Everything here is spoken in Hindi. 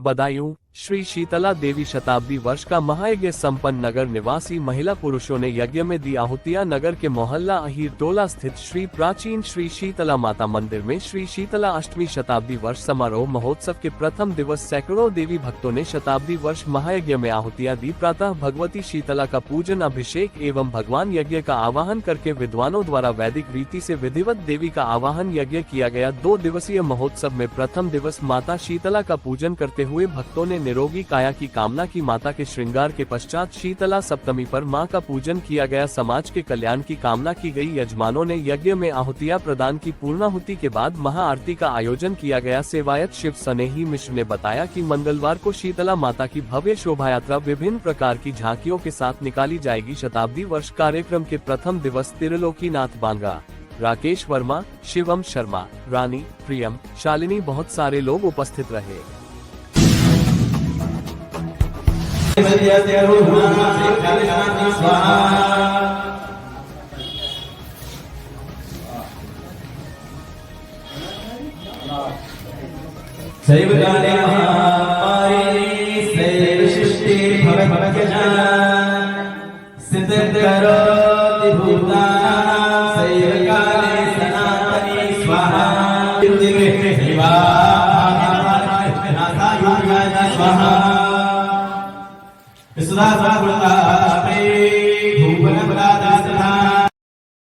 बदायूं। श्री शीतला देवी शताब्दी वर्ष का महायज्ञ संपन्न। नगर निवासी महिला पुरुषों ने यज्ञ में दी आहुतियां। नगर के मोहल्ला अहीर टोला स्थित श्री प्राचीन श्री शीतला माता मंदिर में श्री शीतला अष्टमी शताब्दी वर्ष समारोह महोत्सव के प्रथम दिवस सैकड़ों देवी भक्तों ने शताब्दी वर्ष महायज्ञ में आहुतियां दी। प्रातः भगवती शीतला का पूजन, अभिषेक एवं भगवान यज्ञ का आवाहन करके विद्वानों द्वारा वैदिक रीति से विधिवत देवी का आवाहन यज्ञ किया गया। 2 दिवसीय महोत्सव में प्रथम दिवस माता शीतला का पूजन करते हुए भक्तों ने निरोगी काया की कामना की। माता के श्रृंगार के पश्चात शीतला सप्तमी पर मां का पूजन किया गया। समाज के कल्याण की कामना की गई। यजमानों ने यज्ञ में आहुतियां प्रदान की। पूर्णाहुति के बाद महाआरती का आयोजन किया गया। सेवायत शिव स्नेही मिश्र ने बताया कि मंगलवार को शीतला माता की भव्य शोभा यात्रा विभिन्न प्रकार की झांकियों के साथ निकाली जाएगी। शताब्दी वर्ष कार्यक्रम के प्रथम दिवस त्रिलोकीनाथ बांगा, राकेश वर्मा, शिवम शर्मा, रानी, प्रियम, शालिनी बहुत सारे लोग उपस्थित रहे। सैव